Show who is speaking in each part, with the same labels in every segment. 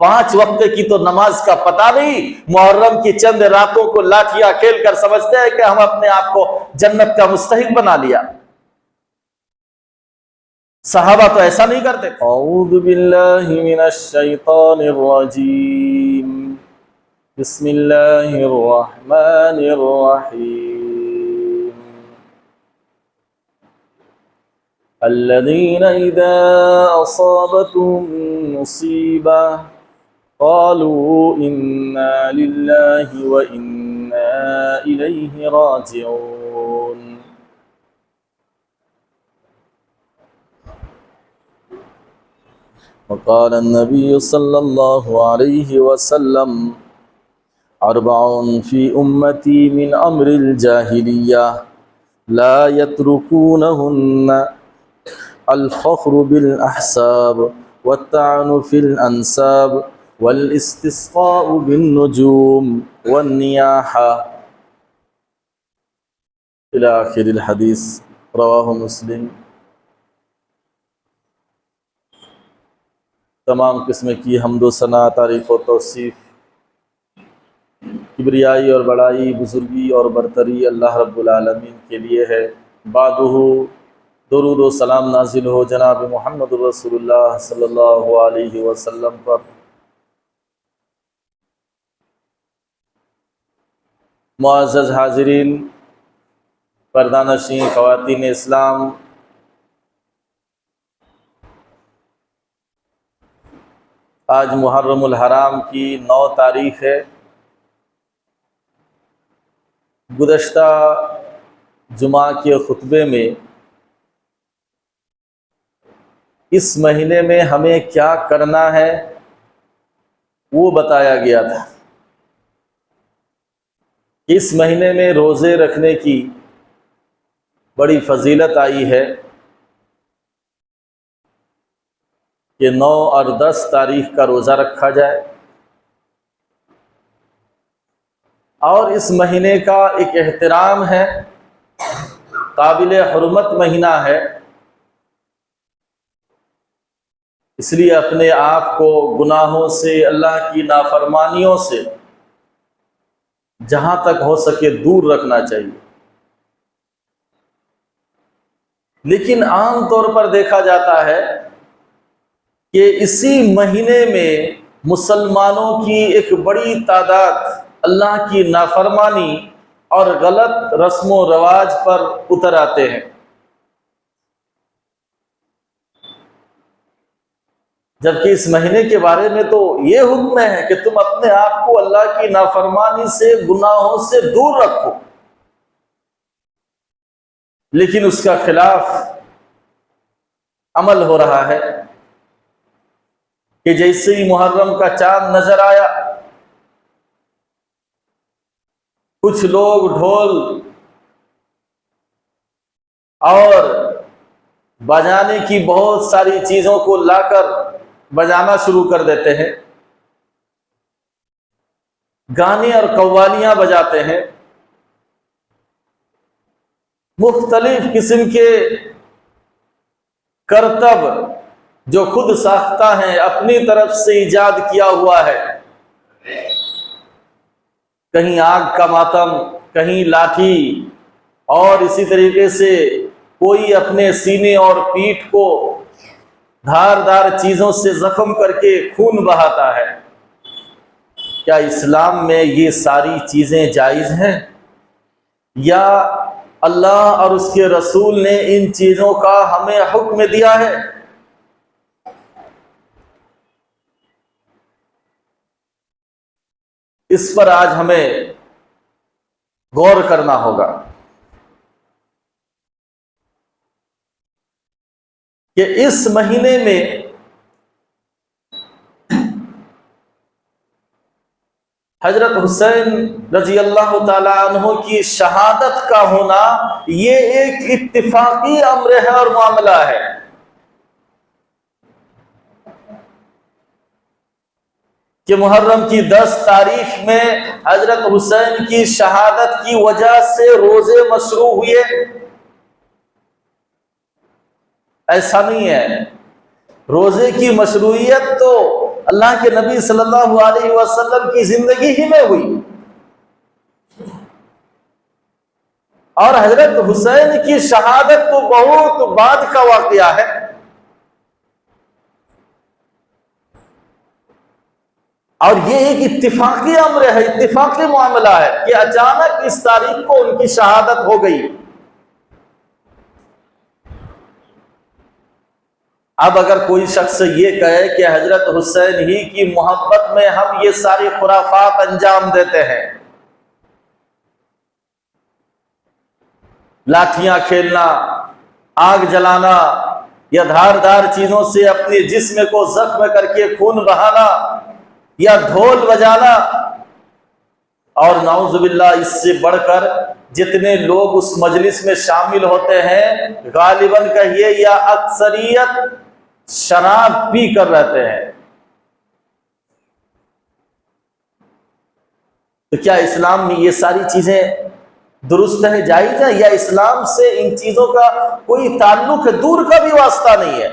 Speaker 1: 5 وقت کی تو نماز کا پتہ نہیں، محرم کی چند راتوں کو لاٹھیاں کھیل کر سمجھتے ہیں کہ ہم اپنے آپ کو جنت کا مستحق بنا لیا۔ صحابہ تو ایسا نہیں کرتے۔ اعوذ باللہ من الشیطان الرجیم، بسم اللہ الرحمن الرحیم، الذین اذا اصابتهم مصیبہ قالوا انا للہ وانا الیہ راجعون۔ وقال النبي صلى الله عليه وسلم 4 في أمتي من أمر الجاهلية لا يتركونهن: الفخر بالأحساب، والطعن في الأنساب، والاستسقاء بالنجوم، والنياحة، إلى آخر الحديث، رواه مسلم۔ تمام قسم کی حمد و ثنا، تعریف و توصیف، کبریائی اور بڑائی، بزرگی اور برتری اللہ رب العالمین کے لیے ہے۔ بعدہ درود و سلام نازل ہو جناب محمد رسول اللہ صلی اللہ علیہ وسلم پر۔ معزز حاضرین، پردہ نشین خواتین اسلام، آج محرم الحرام کی 9 تاریخ ہے۔ گزشتہ جمعہ کے خطبے میں اس مہینے میں ہمیں کیا کرنا ہے وہ بتایا گیا تھا۔ اس مہینے میں روزے رکھنے کی بڑی فضیلت آئی ہے کہ 9 اور 10 تاریخ کا روزہ رکھا جائے، اور اس مہینے کا ایک احترام ہے، قابل حرمت مہینہ ہے، اس لیے اپنے آپ کو گناہوں سے، اللہ کی نافرمانیوں سے جہاں تک ہو سکے دور رکھنا چاہیے۔ لیکن عام طور پر دیکھا جاتا ہے کہ اسی مہینے میں مسلمانوں کی ایک بڑی تعداد اللہ کی نافرمانی اور غلط رسم و رواج پر اتر آتے ہیں، جبکہ اس مہینے کے بارے میں تو یہ حکم ہے کہ تم اپنے آپ کو اللہ کی نافرمانی سے، گناہوں سے دور رکھو، لیکن اس کا خلاف عمل ہو رہا ہے کہ جیسے ہی محرم کا چاند نظر آیا، کچھ لوگ ڈھول اور بجانے کی بہت ساری چیزوں کو لا کر بجانا شروع کر دیتے ہیں، گانے اور قوالیاں بجاتے ہیں، مختلف قسم کے کرتب جو خود ساختہ ہیں، اپنی طرف سے ایجاد کیا ہوا ہے، کہیں آگ کا ماتم، کہیں لاٹھی، اور اسی طریقے سے کوئی اپنے سینے اور پیٹھ کو دھاردار چیزوں سے زخم کر کے خون بہاتا ہے۔ کیا اسلام میں یہ ساری چیزیں جائز ہیں، یا اللہ اور اس کے رسول نے ان چیزوں کا ہمیں حکم دیا ہے؟ اس پر آج ہمیں غور کرنا ہوگا کہ اس مہینے میں حضرت حسین رضی اللہ تعالی عنہ کی شہادت کا ہونا یہ ایک اتفاقی امر ہے اور معاملہ ہے۔ کہ محرم کی 10 تاریخ میں حضرت حسین کی شہادت کی وجہ سے روزے مشروع ہوئے، ایسا نہیں ہے۔ روزے کی مشروعیت تو اللہ کے نبی صلی اللہ علیہ وسلم کی زندگی ہی میں ہوئی، اور حضرت حسین کی شہادت تو بہت بعد کا واقعہ ہے۔ اور یہ ایک اتفاقی امر ہے، اتفاقی معاملہ ہے کہ اچانک اس تاریخ کو ان کی شہادت ہو گئی۔ اب اگر کوئی شخص یہ کہے کہ حضرت حسین ہی کی محبت میں ہم یہ ساری خرافات انجام دیتے ہیں، لاٹھیاں کھیلنا، آگ جلانا، یا دھاردار چیزوں سے اپنے جسم کو زخم کر کے خون بہانا، یا ڈھول بجانا، اور نعوذ باللہ اس سے بڑھ کر جتنے لوگ اس مجلس میں شامل ہوتے ہیں غالباً کہیے یا اکثریت شراب پی کر رہتے ہیں، تو کیا اسلام میں یہ ساری چیزیں درست ہے، جائز ہے، یا اسلام سے ان چیزوں کا کوئی تعلق ہے، دور کا بھی واسطہ نہیں ہے؟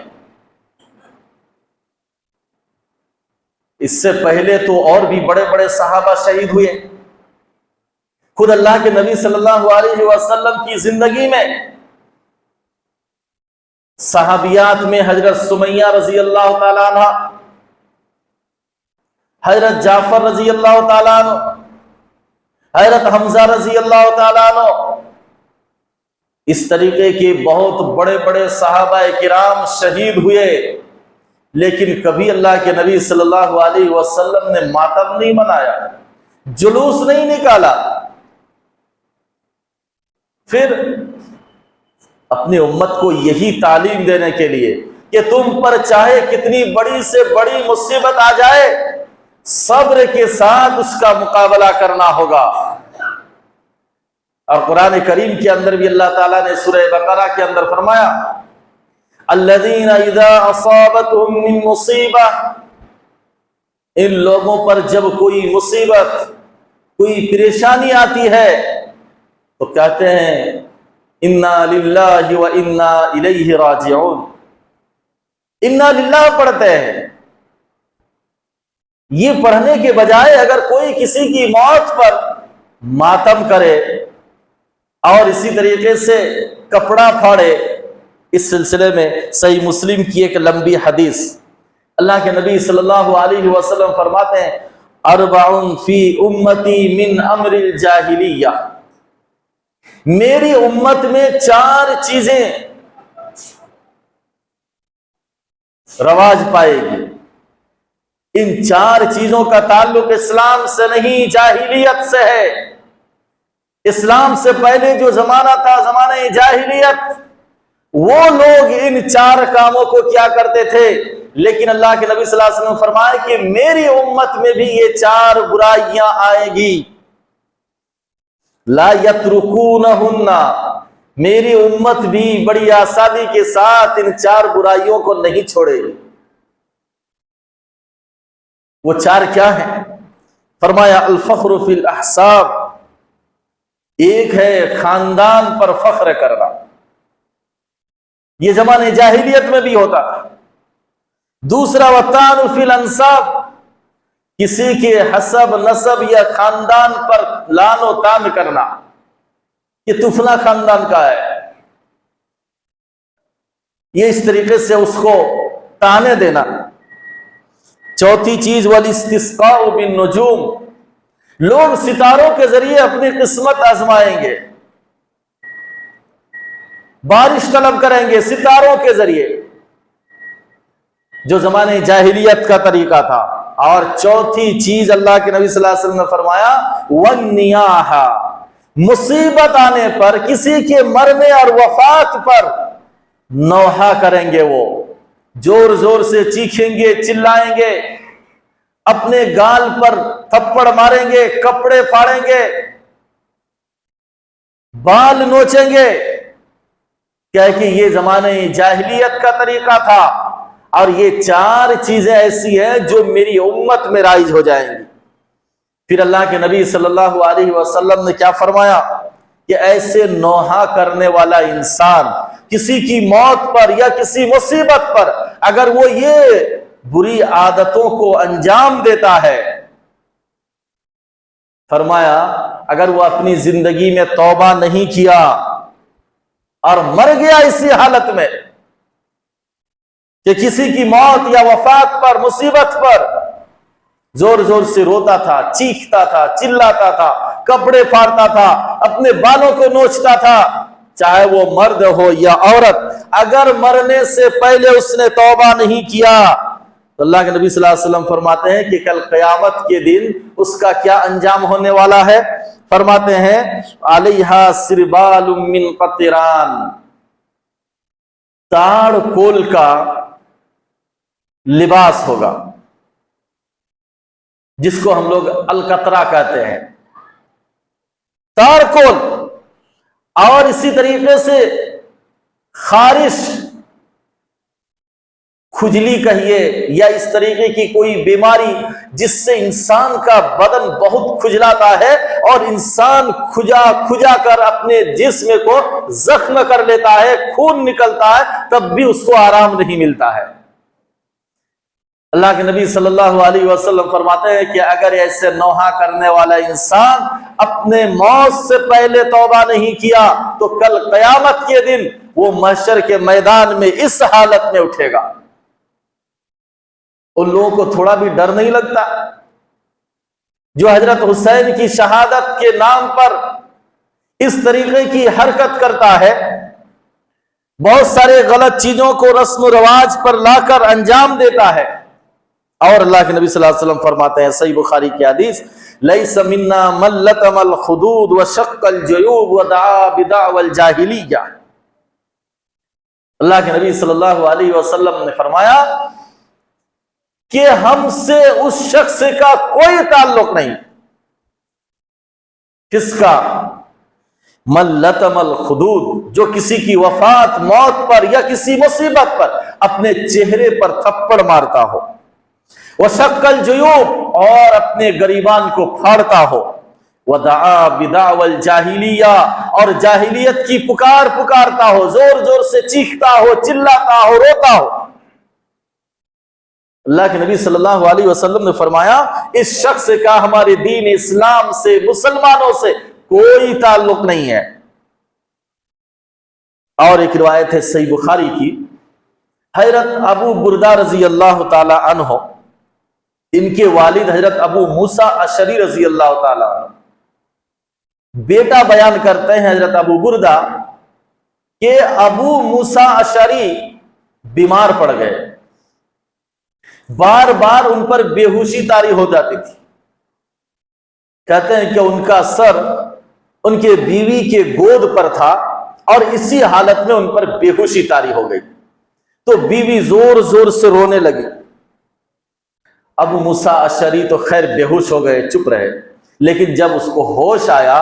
Speaker 1: اس سے پہلے تو اور بھی بڑے بڑے صحابہ شہید ہوئے، خود اللہ کے نبی صلی اللہ علیہ وسلم کی زندگی میں صحابیات میں حضرت سمیہ رضی اللہ تعالیٰ عنہ، حضرت جعفر رضی اللہ تعالیٰ عنہ، حضرت حمزہ رضی اللہ تعالیٰ عنہ، اس طریقے کے بہت بڑے بڑے صحابہ کرام شہید ہوئے، لیکن کبھی اللہ کے نبی صلی اللہ علیہ وسلم نے ماتم نہیں منایا، جلوس نہیں نکالا۔ پھر اپنی امت کو یہی تعلیم دینے کے لیے کہ تم پر چاہے کتنی بڑی سے بڑی مصیبت آ جائے، صبر کے ساتھ اس کا مقابلہ کرنا ہوگا۔ اور قرآن کریم کے اندر بھی اللہ تعالیٰ نے سورہ بقرہ کے اندر فرمایا الذین اذا اصابتهم من مصیبہ، ان لوگوں پر جب کوئی مصیبت، کوئی پریشانی آتی ہے تو کہتے ہیں انا للہ و انا الیہ راجعون، انا للہ پڑھتے ہیں۔ یہ پڑھنے کے بجائے اگر کوئی کسی کی موت پر ماتم کرے اور اسی طریقے سے کپڑا پھاڑے، اس سلسلے میں صحیح مسلم کی ایک لمبی حدیث، اللہ کے نبی صلی اللہ علیہ وسلم فرماتے ہیں اربع فی امتی من امر الجاہلیہ، میری امت میں 4 چیزیں رواج پائے گی۔ ان 4 چیزوں کا تعلق اسلام سے نہیں، جاہلیت سے ہے۔ اسلام سے پہلے جو زمانہ تھا، زمانہ جاہلیت، وہ لوگ ان 4 کاموں کو کیا کرتے تھے، لیکن اللہ کے نبی صلی اللہ علیہ وسلم فرمائے کہ میری امت میں بھی یہ 4 برائیاں آئیں گی، لا یترکونہن، میری امت بھی بڑی آسانی کے ساتھ ان 4 برائیوں کو نہیں چھوڑے گی۔ وہ 4 کیا ہیں؟ فرمایا الفخر فی الاحساب، ایک ہے خاندان پر فخر کرنا، یہ زمانے جاہلیت میں بھی ہوتا تھا۔ دوسرا وطعن فی الانساب، کسی کے حسب، نسب یا خاندان پر لعن و طعن کرنا، یہ تو فلاں خاندان کا ہے، یہ اس طریقے سے اس کو طعنے دینا۔ چوتھی چیز والاستسقاء بالنجوم، لوگ ستاروں کے ذریعے اپنی قسمت آزمائیں گے، بارش طلب کریں گے ستاروں کے ذریعے، جو زمانے جاہلیت کا طریقہ تھا۔ اور چوتھی چیز اللہ کے نبی صلی اللہ علیہ وسلم نے فرمایا والنیاح، مصیبت آنے پر، کسی کے مرنے اور وفات پر نوحہ کریں گے، وہ زور زور سے چیخیں گے، چلائیں گے، اپنے گال پر تھپڑ ماریں گے، کپڑے پھاڑیں گے، بال نوچیں گے، کہ یہ زمانے جاہلیت کا طریقہ تھا۔ اور یہ 4 چیزیں ایسی ہیں جو میری امت میں رائج ہو جائیں گی۔ پھر اللہ کے نبی صلی اللہ علیہ وسلم نے کیا فرمایا کہ ایسے نوحہ کرنے والا انسان کسی کی موت پر یا کسی مصیبت پر اگر وہ یہ بری عادتوں کو انجام دیتا ہے، فرمایا اگر وہ اپنی زندگی میں توبہ نہیں کیا اور مر گیا اسی حالت میں کہ کسی کی موت یا وفات پر، مصیبت پر زور زور سے روتا تھا، چیختا تھا، چلاتا تھا، کپڑے پھاڑتا تھا، اپنے بالوں کو نوچتا تھا، چاہے وہ مرد ہو یا عورت، اگر مرنے سے پہلے اس نے توبہ نہیں کیا تو اللہ کے نبی صلی اللہ علیہ وسلم فرماتے ہیں کہ کل قیامت کے دن اس کا کیا انجام ہونے والا ہے؟ فرماتے ہیں علیہا سربال من قطران، تاڑ کول کا لباس ہوگا، جس کو ہم لوگ القطرہ کہتے ہیں، تاڑ کول، اور اسی طریقے سے خارش، کھجلی کہیے یا اس طریقے کی کوئی بیماری جس سے انسان کا بدن بہت کھجلاتا ہے اور انسان کھجا کھجا کر اپنے جسم کو زخم کر لیتا ہے، خون نکلتا ہے، تب بھی اس کو آرام نہیں ملتا ہے۔ اللہ کے نبی صلی اللہ علیہ وسلم فرماتے ہیں کہ اگر ایسے نوحہ کرنے والا انسان اپنے موت سے پہلے توبہ نہیں کیا تو کل قیامت کے دن وہ محشر کے میدان میں اس حالت میں اٹھے گا۔ ان لوگوں کو تھوڑا بھی ڈر نہیں لگتا جو حضرت حسین کی شہادت کے نام پر اس طریقے کی حرکت کرتا ہے، بہت سارے غلط چیزوں کو رسم و رواج پر لا کر انجام دیتا ہے؟ اور اللہ کے نبی صلی اللہ علیہ وسلم فرماتے ہیں صحیح بخاری کی حدیث، لیس منا من لطم الخدود وشق الجیوب ودعا بدعوى الجاہلیہ، اللہ کے نبی صلی اللہ علیہ وسلم نے فرمایا کہ ہم سے اس شخص کا کوئی تعلق نہیں، کس کا؟ من لطم الخدود، جو کسی کی وفات، موت پر یا کسی مصیبت پر اپنے چہرے پر تھپڑ مارتا ہو، وشق الجیوب، اور اپنے گریبان کو پھاڑتا ہو، ودعا بدعوى الجاہلیہ، اور جاہلیت کی پکار پکارتا ہو، زور زور سے چیختا ہو، چلاتا ہو، روتا ہو۔ اللہ کے نبی صلی اللہ علیہ وسلم نے فرمایا اس شخص کا ہمارے دین اسلام سے، مسلمانوں سے کوئی تعلق نہیں ہے۔ اور ایک روایت ہے صحیح بخاری کی، حضرت ابو بردہ رضی اللہ تعالی عنہ، ان کے والد حضرت ابو موسیٰ اشعری رضی اللہ تعالی عنہ، بیٹا بیان کرتے ہیں حضرت ابو بردہ کہ ابو موسیٰ اشعری بیمار پڑ گئے، بار بار ان پر بے ہوشی طاری ہو جاتی تھی، کہتے ہیں کہ ان کا سر ان کے بیوی کے گود پر تھا اور اسی حالت میں ان پر بے ہوشی طاری ہو گئی، تو بیوی زور زور سے رونے لگی۔ ابو موسیٰ اشعری تو خیر بے ہوش ہو گئے، چپ رہے، لیکن جب اس کو ہوش آیا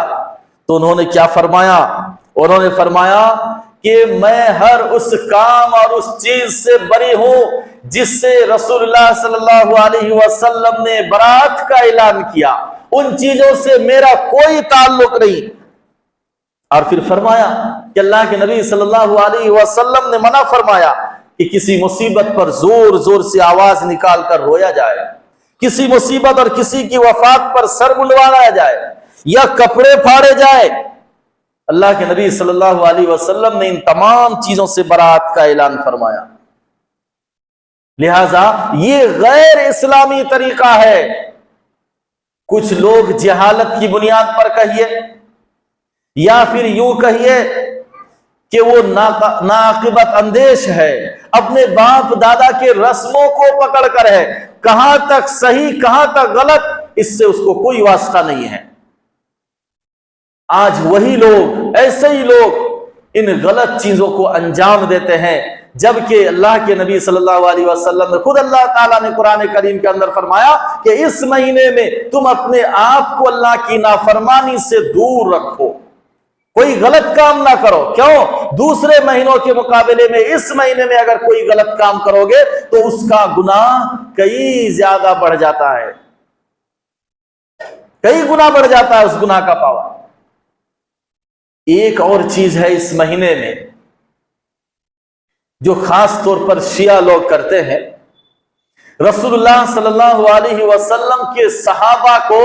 Speaker 1: تو انہوں نے کیا فرمایا؟ انہوں نے فرمایا کہ میں ہر اس کام اور اس چیز سے بری ہوں جس سے رسول اللہ صلی اللہ علیہ وسلم نے برات کا اعلان کیا، ان چیزوں سے میرا کوئی تعلق نہیں۔ اور پھر فرمایا کہ اللہ کے نبی صلی اللہ علیہ وسلم نے منع فرمایا کہ کسی مصیبت پر زور زور سے آواز نکال کر رویا جائے، کسی مصیبت اور کسی کی وفات پر سر منڈوایا جائے یا کپڑے پھاڑے جائے۔ اللہ کے نبی صلی اللہ علیہ وسلم نے ان تمام چیزوں سے برات کا اعلان فرمایا۔ لہذا یہ غیر اسلامی طریقہ ہے۔ کچھ لوگ جہالت کی بنیاد پر کہیے یا پھر یوں کہیے کہ وہ ناعاقبت اندیش ہے، اپنے باپ دادا کے رسموں کو پکڑ کر ہے، کہاں تک صحیح کہاں تک غلط اس سے اس کو کوئی واسطہ نہیں ہے۔ آج وہی لوگ، ایسے ہی لوگ ان غلط چیزوں کو انجام دیتے ہیں، جبکہ اللہ کے نبی صلی اللہ علیہ وسلم نے خود اللہ تعالیٰ نے قرآن کریم کے اندر فرمایا کہ اس مہینے میں تم اپنے آپ کو اللہ کی نافرمانی سے دور رکھو، کوئی غلط کام نہ کرو۔ کیوں؟ دوسرے مہینوں کے مقابلے میں اس مہینے میں اگر کوئی غلط کام کرو گے تو اس کا گناہ کئی زیادہ بڑھ جاتا ہے، کئی گنا بڑھ جاتا ہے اس گناہ کا پاور۔ ایک اور چیز ہے اس مہینے میں جو خاص طور پر شیعہ لوگ کرتے ہیں، رسول اللہ صلی اللہ علیہ وسلم کے صحابہ کو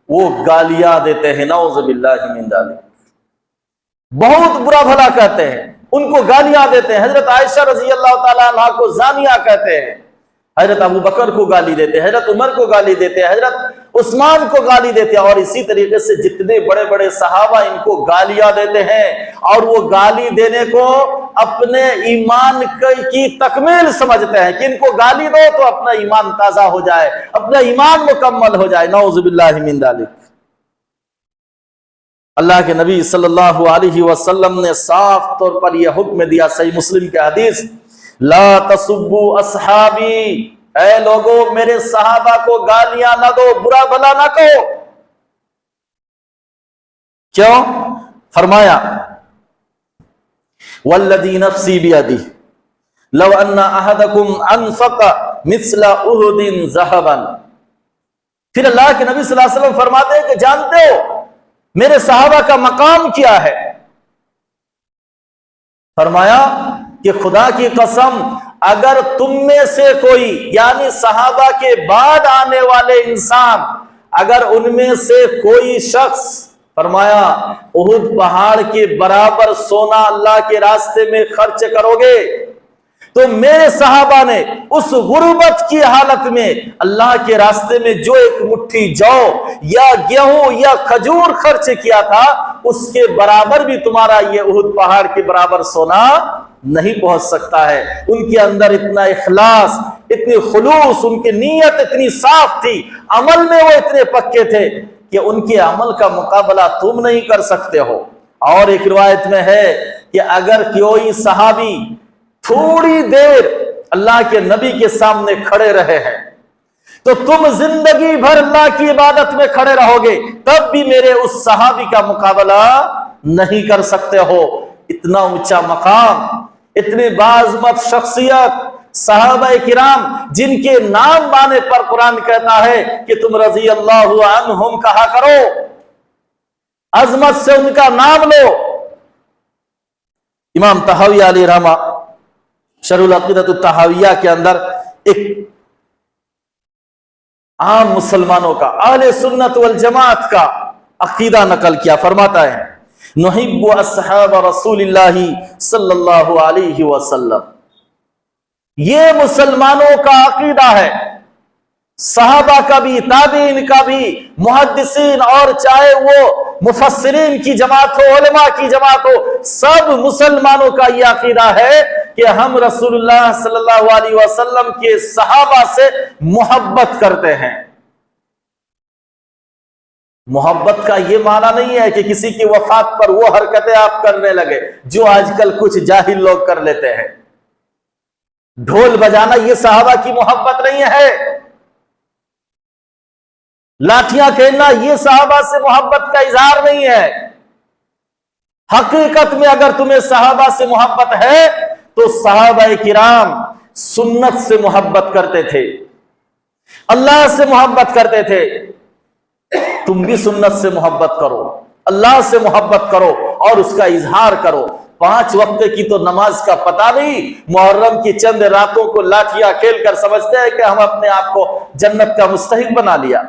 Speaker 1: وہ گالیاں دیتے ہیں، نعوذ باللہ من ذالک، بہت برا بھلا کہتے ہیں، ان کو گالیاں دیتے ہیں۔ حضرت عائشہ رضی اللہ تعالیٰ عنہ کو زانیہ کہتے ہیں، حضرت ابو بکر کو گالی دیتے ہیں، حضرت عمر کو گالی دیتے ہیں، حضرت عثمان کو گالی دیتے ہیں، اور اسی طریقے سے جتنے بڑے بڑے صحابہ ان کو گالیاں دیتے ہیں، اور وہ گالی دینے کو اپنے ایمان کی تکمیل سمجھتے ہیں کہ ان کو گالی دو تو اپنا ایمان تازہ ہو جائے، اپنا ایمان مکمل ہو جائے، نعوذ باللہ من ذالک۔ اللہ کے نبی صلی اللہ علیہ وسلم نے صاف طور پر یہ حکم دیا، صحیح مسلم کے حدیث، لا تسبوا اصحابی، اے لوگو میرے صحابہ کو گالیاں نہ دو، برا بھلا نہ کہو۔ کیوں؟ فرمایا والذی نفسی بیدہ لو ان احدکم انفق مثل احد ذہبا۔ پھر اللہ کے نبی صلی اللہ علیہ وسلم فرماتے ہیں کہ جانتے ہو میرے صحابہ کا مقام کیا ہے؟ فرمایا کہ خدا کی قسم اگر تم میں سے کوئی، یعنی صحابہ کے بعد آنے والے انسان، اگر ان میں سے کوئی شخص، فرمایا احد پہاڑ کے برابر سونا اللہ کے راستے میں خرچ کرو گے، تو میرے صحابہ نے اس غربت کی حالت میں اللہ کے راستے میں جو ایک مٹھی جو یا گیہوں یا کھجور خرچ کیا تھا، اس کے برابر بھی تمہارا یہ احد پہاڑ کے برابر سونا نہیں پہنچ سکتا ہے۔ ان کے اندر اتنا اخلاص، اتنی خلوص، ان کی نیت اتنی صاف تھی، عمل میں وہ اتنے پکے تھے کہ ان کے عمل کا مقابلہ تم نہیں کر سکتے ہو۔ اور ایک روایت میں ہے کہ اگر کوئی صحابی تھوڑی دیر اللہ کے نبی کے سامنے کھڑے رہے ہیں تو تم زندگی بھر اللہ کی عبادت میں کھڑے رہو گے، تب بھی میرے اس صحابی کا مقابلہ نہیں کر سکتے ہو۔ اتنا اونچا مقام، اتنی باعظمت شخصیت صحابہ کرام جن کے نام بانے پر قرآن کہتا ہے کہ تم رضی اللہ عنہم کہا کرو، عظمت سے ان کا نام لو۔ امام طحاوی علیہ رحمہ شرح العقیدۃ الطحاویہ کے اندر ایک عام مسلمانوں کا، اہل سنت والجماعت کا عقیدہ نقل کیا، فرماتا ہے نحب اصحاب رسول اللہ صلی اللہ علیہ وسلم۔ یہ مسلمانوں کا عقیدہ ہے، صحابہ کا بھی، تابعین کا بھی، محدثین اور چاہے وہ مفسرین کی جماعت ہو، علماء کی جماعت ہو، سب مسلمانوں کا یہ عقیدہ ہے کہ ہم رسول اللہ صلی اللہ علیہ وسلم کے صحابہ سے محبت کرتے ہیں۔ محبت کا یہ معنی نہیں ہے کہ کسی کی وفات پر وہ حرکتیں آپ کرنے لگے جو آج کل کچھ جاہل لوگ کر لیتے ہیں، ڈھول بجانا یہ صحابہ کی محبت نہیں ہے، لاٹھیاں کھیلنا یہ صحابہ سے محبت کا اظہار نہیں ہے۔ حقیقت میں اگر تمہیں صحابہ سے محبت ہے تو صحابہ کرام سنت سے محبت کرتے تھے، اللہ سے محبت کرتے تھے، تم بھی سنت سے محبت کرو، اللہ سے محبت کرو اور اس کا اظہار کرو۔ 5 وقت کی تو نماز کا پتہ نہیں، محرم کی چند راتوں کو لاٹھیاں کھیل کر سمجھتے ہیں کہ ہم اپنے آپ کو جنت کا مستحق بنا لیا۔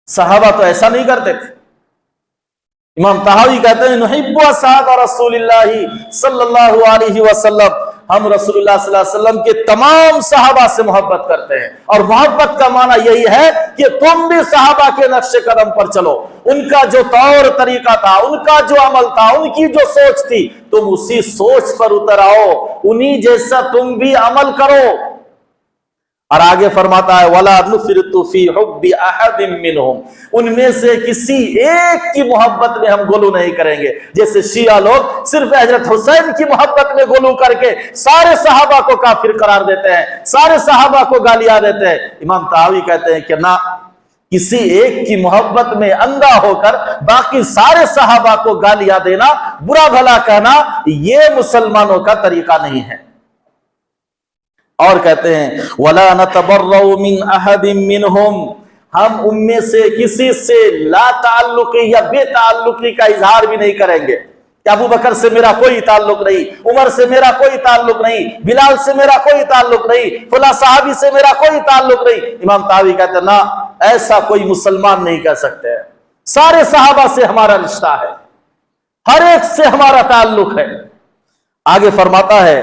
Speaker 1: صحابہ تو ایسا نہیں کرتے تھے۔ امام طحاوی کہتے ہیں نحب اصحاب رسول اللہ صلی اللہ علیہ وسلم، ہم رسول اللہ صلی اللہ علیہ وسلم کے تمام صحابہ سے محبت کرتے ہیں، اور محبت کا معنی یہی ہے کہ تم بھی صحابہ کے نقش قدم پر چلو، ان کا جو طور طریقہ تھا، ان کا جو عمل تھا، ان کی جو سوچ تھی، تم اسی سوچ پر اتر آؤ، انہی جیسا تم بھی عمل کرو۔ اور آگے فرماتا ہے وَلَا نُفْرِطُ فِي حُبِّ أَحَدٍ مِّنْهُمْ، ان میں سے کسی ایک کی محبت میں ہم غلو نہیں کریں گے۔ جیسے شیعہ لوگ صرف حضرت حسین کی محبت میں غلو کر کے سارے صحابہ کو کافر قرار دیتے ہیں، سارے صحابہ کو گالیاں دیتے ہیں۔ امام طحاوی کہتے ہیں کہ نہ، کسی ایک کی محبت میں اندھا ہو کر باقی سارے صحابہ کو گالیاں دینا، برا بھلا کہنا، یہ مسلمانوں کا طریقہ نہیں ہے۔ اور کہتے ہیں وَلَا نَتَبَرَّوْ مِنْ أَحَدٍ مِّنْهُمْ، ہم ان میں سے کسی سے لا تعلقی یا بے تعلقی کا اظہار بھی نہیں کریں گے۔ کہ ابو بکر سے میرا کوئی تعلق نہیں، عمر سے میرا کوئی تعلق نہیں، بلال سے میرا کوئی تعلق نہیں، فلاں صحابی سے میرا کوئی تعلق نہیں۔ امام طحاوی کہتے ہیں نا، ایسا کوئی مسلمان نہیں کہہ سکتے، سارے صحابہ سے ہمارا رشتہ ہے، ہر ایک سے ہمارا تعلق ہے۔ آگے فرماتا ہے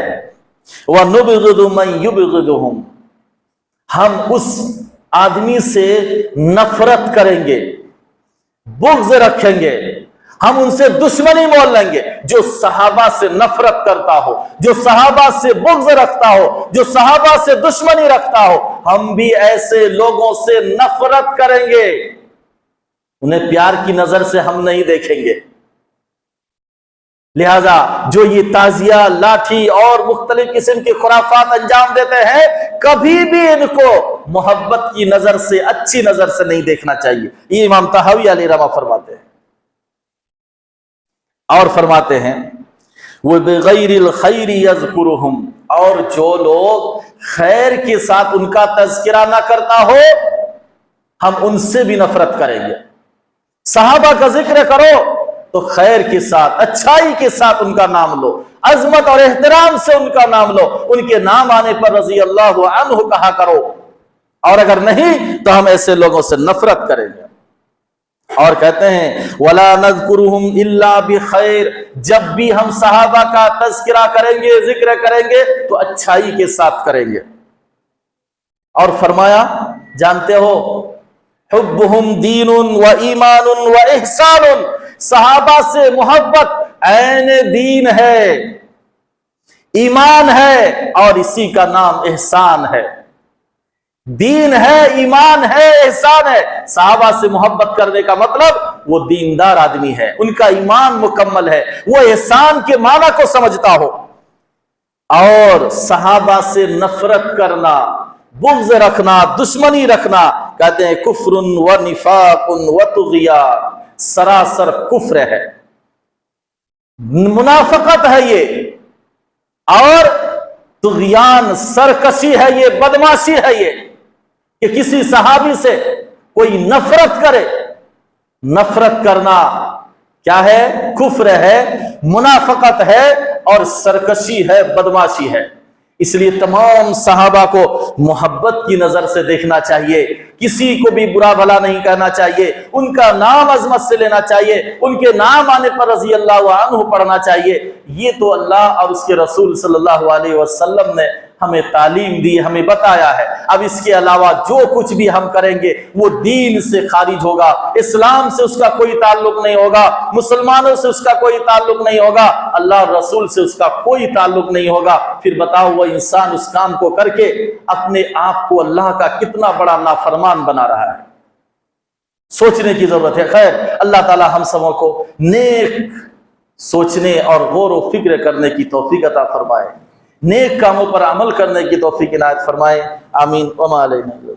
Speaker 1: وَنُبْغِضُ مَن يُبْغِضُهُمْ، ہم اس آدمی سے نفرت کریں گے، بغض رکھیں گے، ہم ان سے دشمنی مول لیں گے جو صحابہ سے نفرت کرتا ہو، جو صحابہ سے بغض رکھتا ہو، جو صحابہ سے دشمنی رکھتا ہو، ہم بھی ایسے لوگوں سے نفرت کریں گے، انہیں پیار کی نظر سے ہم نہیں دیکھیں گے۔ لہذا جو یہ تعزیہ، لاٹھی اور مختلف قسم کے خرافات انجام دیتے ہیں، کبھی بھی ان کو محبت کی نظر سے، اچھی نظر سے نہیں دیکھنا چاہیے۔ یہ امام طحاوی علیہ رحمہ فرماتے ہیں۔ اور فرماتے ہیں وَبِغَيْرِ الْخَيْرِ يَذْكُرُهُمْ، اور جو لوگ خیر کے ساتھ ان کا تذکرہ نہ کرتا ہو، ہم ان سے بھی نفرت کریں گے۔ صحابہ کا ذکر کرو تو خیر کے ساتھ، اچھائی کے ساتھ ان کا نام لو، عظمت اور احترام سے ان کا نام لو، ان کے نام آنے پر رضی اللہ عنہ کہا کرو، اور اگر نہیں تو ہم ایسے لوگوں سے نفرت کریں گے۔ اور کہتے ہیں وَلَا نَذْكُرُهُمْ إِلَّا بِخَيْرٍ، جب بھی ہم صحابہ کا تذکرہ کریں گے، ذکر کریں گے تو اچھائی کے ساتھ کریں گے۔ اور فرمایا، جانتے ہو حُبُّهُمْ دِینٌ وَإِيمَانٌ وَإِحْسَانٌ، صحابہ سے محبت عین دین ہے، ایمان ہے، اور اسی کا نام احسان ہے۔ دین ہے، ایمان ہے، احسان ہے۔ صحابہ سے محبت کرنے کا مطلب وہ دیندار آدمی ہے، ان کا ایمان مکمل ہے، وہ احسان کے معنی کو سمجھتا ہو۔ اور صحابہ سے نفرت کرنا، بغض رکھنا، دشمنی رکھنا، کہتے ہیں کفر و نفاق و طغیان، سراسر کفر ہے، منافقت ہے یہ، اور طغیان، سرکشی ہے یہ، بدماشی ہے یہ، کہ کسی صحابی سے کوئی نفرت کرے۔ نفرت کرنا کیا ہے؟ کفر ہے، منافقت ہے، اور سرکشی ہے، بدماشی ہے۔ اس لیے تمام صحابہ کو محبت کی نظر سے دیکھنا چاہیے، کسی کو بھی برا بھلا نہیں کہنا چاہیے، ان کا نام عظمت سے لینا چاہیے، ان کے نام آنے پر رضی اللہ عنہ پڑھنا چاہیے۔ یہ تو اللہ اور اس کے رسول صلی اللہ علیہ وسلم نے ہمیں تعلیم دی، ہمیں بتایا ہے۔ اب اس کے علاوہ جو کچھ بھی ہم کریں گے وہ دین سے خارج ہوگا، اسلام سے اس کا کوئی تعلق نہیں ہوگا، مسلمانوں سے اس کا کوئی تعلق نہیں ہوگا، اللہ اور رسول سے اس کا کوئی تعلق نہیں ہوگا۔ پھر بتاؤ وہ انسان اس کام کو کر کے اپنے آپ کو اللہ کا کتنا بڑا نافرمان بنا رہا ہے۔ سوچنے کی ضرورت ہے۔ خیر، اللہ تعالی ہم سبوں کو نیک سوچنے اور غور و فکر کرنے کی توفیق عطا فرمائے، نیک کاموں پر عمل کرنے کی توفیق عنایت فرمائے۔ آمین۔ وما علینا۔